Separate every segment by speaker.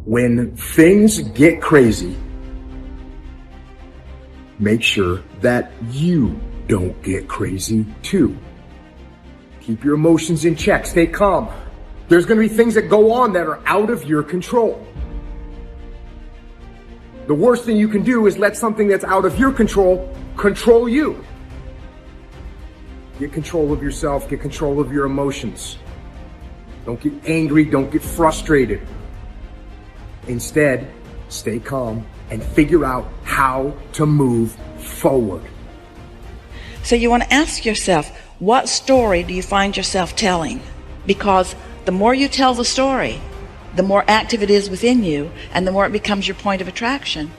Speaker 1: When things get crazy, make sure that you don't get crazy too. Keep your emotions in check. Stay calm. There's going to be things that go on that are out of your control. The worst thing you can do is let something that's out of your control control you. Get control of yourself. Get control of your emotions. Don't get angry. Don't get frustrated. Instead, stay calm and figure out how to move forward.
Speaker 2: So you want to ask yourself, what story do you find yourself telling? Because the more you tell the story, the more active it is within you, and the more it becomes your point of attraction.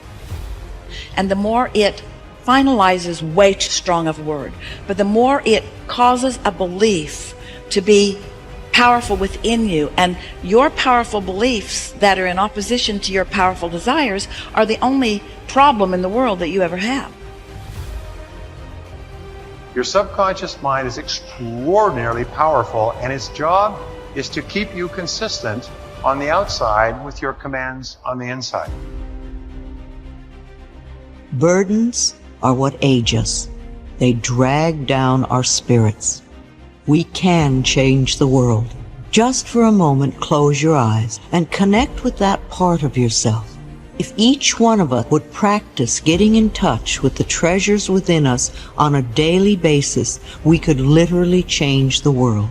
Speaker 2: And the more it finalizes, way too strong of a word, but the more it causes a belief to be powerful within you, and your powerful beliefs that are in opposition to your powerful desires are the only problem in the world that you ever have.
Speaker 3: Your subconscious mind is extraordinarily powerful, and its job is to keep you consistent on the outside with your commands on the inside.
Speaker 4: Burdens are what age us. They drag down our spirits. We can change the world. Just for a moment, close your eyes and connect with that part of yourself. If each one of us would practice getting in touch with the treasures within us on a daily basis, we could literally change the world.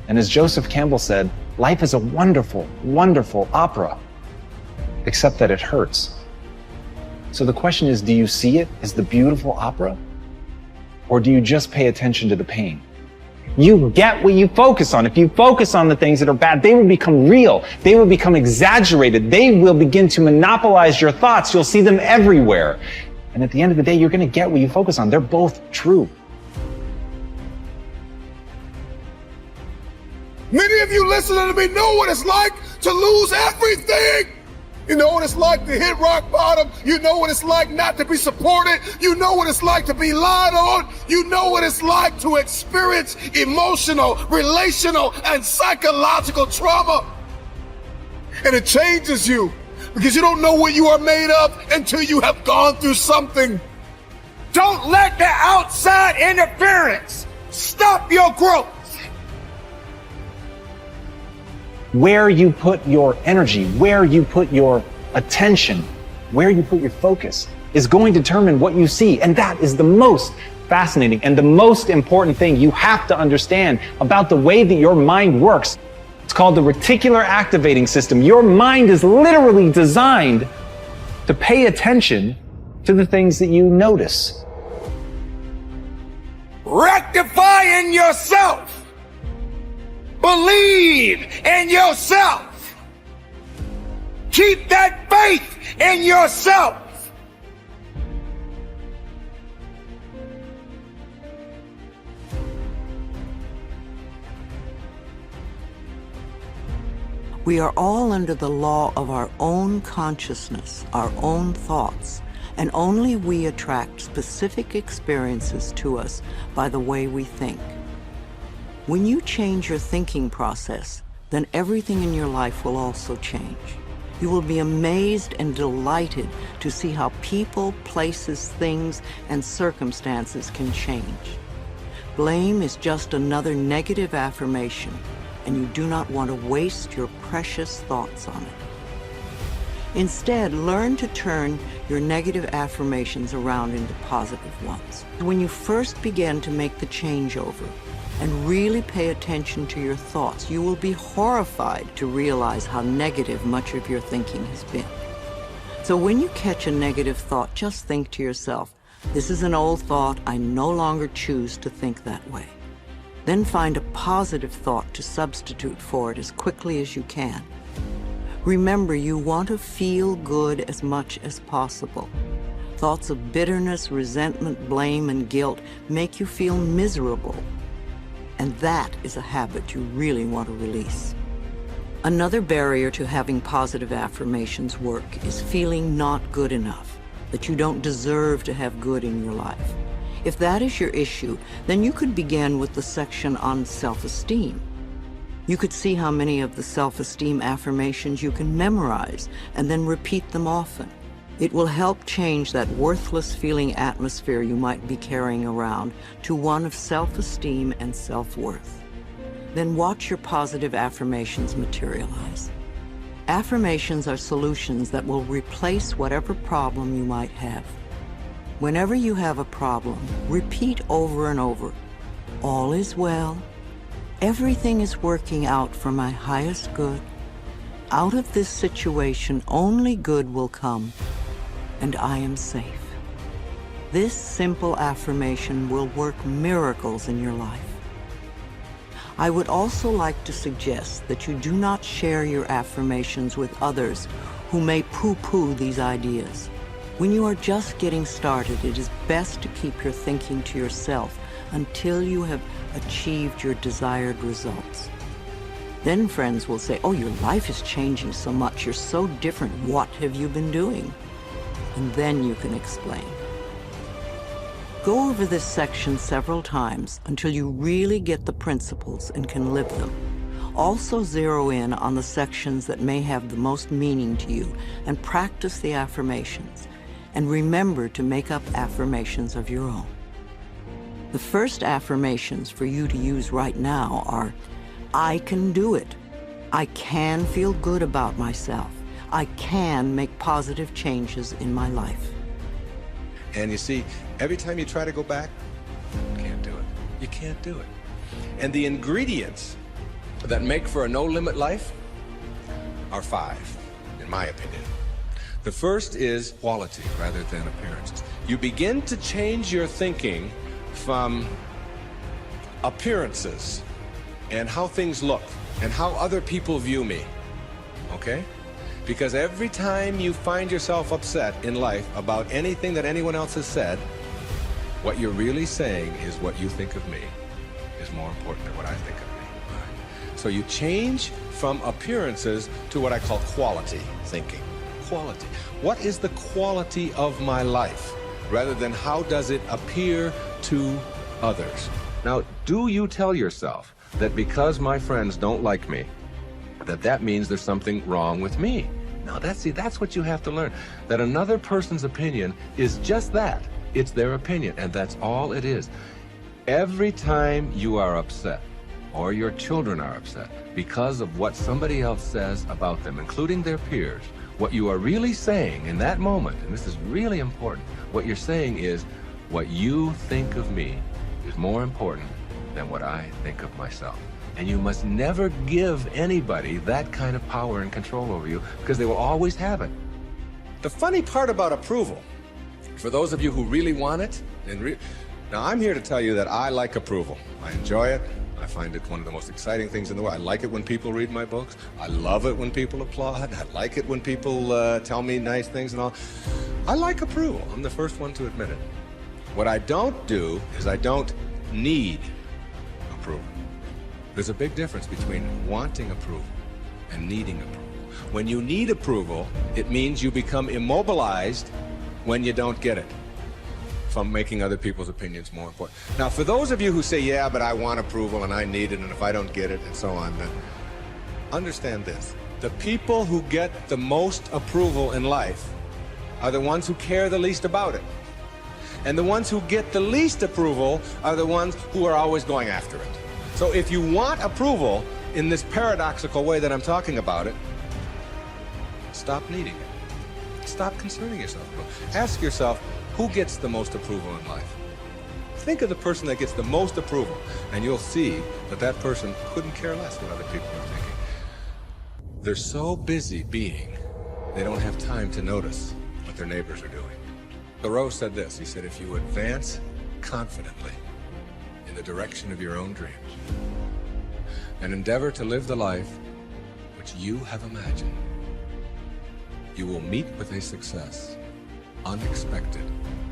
Speaker 5: And as Joseph Campbell said, life is a wonderful, wonderful opera, except that it hurts. So the question is, do you see it as the beautiful opera? Or do you just pay attention to the pain? You get what you focus on. If you focus on the things that are bad, they will become real. They will become exaggerated. They will begin to monopolize your thoughts. You'll see them everywhere. And at the end of the day, you're going to get what you focus on. They're both true.
Speaker 6: Many of you listening to me know what it's like to lose everything. You know what it's like to hit rock bottom. You know what it's like not to be supported. You know what it's like to be lied on. You know what it's like to experience emotional, relational, and psychological trauma. And it changes you because you don't know what you are made of until you have gone through something. Don't let the outside interference stop your growth.
Speaker 5: Where you put your energy, where you put your attention, where you put your focus is going to determine what you see. And that is the most fascinating and the most important thing you have to understand about the way that your mind works. It's called the reticular activating system. Your mind is literally designed to pay attention to the things that you notice.
Speaker 6: Rectify in yourself. Believe in yourself. Keep that faith in yourself.
Speaker 4: We are all under the law of our own consciousness, our own thoughts, and only we attract specific experiences to us by the way we think. When you change your thinking process, then everything in your life will also change. You will be amazed and delighted to see how people, places, things, and circumstances can change. Blame is just another negative affirmation, and you do not want to waste your precious thoughts on it. Instead, learn to turn your negative affirmations around into positive ones. When you first begin to make the changeover, and really pay attention to your thoughts, you will be horrified to realize how negative much of your thinking has been. So when you catch a negative thought, just think to yourself, this is an old thought, I no longer choose to think that way. Then find a positive thought to substitute for it as quickly as you can. Remember, you want to feel good as much as possible. Thoughts of bitterness, resentment, blame, and guilt make you feel miserable. And that is a habit you really want to release. Another barrier to having positive affirmations work is feeling not good enough, that you don't deserve to have good in your life. If that is your issue, then you could begin with the section on self-esteem. You could see how many of the self-esteem affirmations you can memorize and then repeat them often. It will help change that worthless feeling atmosphere you might be carrying around to one of self-esteem and self-worth. Then watch your positive affirmations materialize. Affirmations are solutions that will replace whatever problem you might have. Whenever you have a problem, repeat over and over, "All is well. Everything is working out for my highest good. Out of this situation, only good will come, and I am safe." This simple affirmation will work miracles in your life. I would also like to suggest that you do not share your affirmations with others who may poo-poo these ideas. When you are just getting started, it is best to keep your thinking to yourself until you have achieved your desired results. Then friends will say, "Oh, your life is changing so much. You're so different. What have you been doing?" And then you can explain. Go over this section several times until you really get the principles and can live them. Also zero in on the sections that may have the most meaning to you and practice the affirmations. And remember to make up affirmations of your own. The first affirmations for you to use right now are, "I can do it. I can feel good about myself. I can make positive changes in my life."
Speaker 7: And you see, every time you try to go back, you can't do it. You can't do it. And the ingredients that make for a no-limit life are 5, in my opinion. The first is quality rather than appearances. You begin to change your thinking from appearances and how things look and how other people view me, okay? Because every time you find yourself upset in life about anything that anyone else has said, what you're really saying is what you think of me is more important than what I think of me. All right? So you change from appearances to what I call quality thinking. Quality. What is the quality of my life rather than how does it appear to others? Now, do you tell yourself that because my friends don't like me, that means there's something wrong with me? No, that's what you have to learn. That another person's opinion is just that. It's their opinion, and that's all it is. Every time you are upset, or your children are upset, because of what somebody else says about them, including their peers, what you are really saying in that moment, and this is really important, what you're saying is, what you think of me is more important than what I think of myself. And you must never give anybody that kind of power and control over you, because they will always have it. The funny part about approval, for those of you who really want it, now I'm here to tell you that I like approval. I enjoy it. I find it one of the most exciting things in the world. I like it when people read my books. I love it when people applaud. I like it when people tell me nice things and all. I like approval. I'm the first one to admit it. What I don't do is I don't need approval. There's a big difference between wanting approval and needing approval. When you need approval, it means you become immobilized when you don't get it, from making other people's opinions more important. Now, for those of you who say, "Yeah, but I want approval and I need it, and if I don't get it," and so on, understand this. The people who get the most approval in life are the ones who care the least about it. And the ones who get the least approval are the ones who are always going after it. So if you want approval in this paradoxical way that I'm talking about it, stop needing it. Stop concerning yourself. Ask yourself, who gets the most approval in life? Think of the person that gets the most approval, and you'll see that that person couldn't care less what other people are thinking. They're so busy being, they don't have time to notice what their neighbors are doing. Thoreau said this, he said, "If you advance confidently in the direction of your own dreams and endeavor to live the life which you have imagined, you will meet with a success unexpected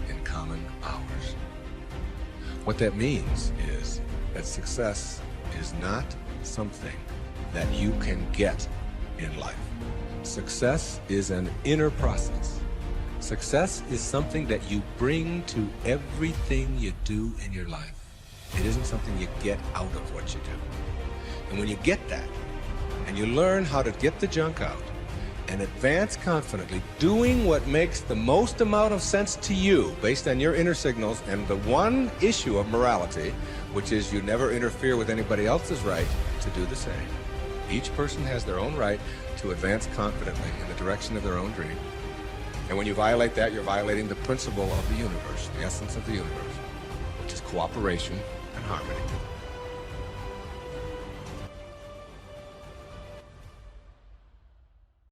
Speaker 7: in common hours." What that means is that success is not something that you can get in life. Success is an inner process. Success is something that you bring to everything you do in your life. It isn't something you get out of what you do. And when you get that, and you learn how to get the junk out and advance confidently, doing what makes the most amount of sense to you based on your inner signals and the one issue of morality, which is you never interfere with anybody else's right to do the same. Each person has their own right to advance confidently in the direction of their own dream. And when you violate that, you're violating the principle of the universe, the essence of the universe, which is cooperation and harmony.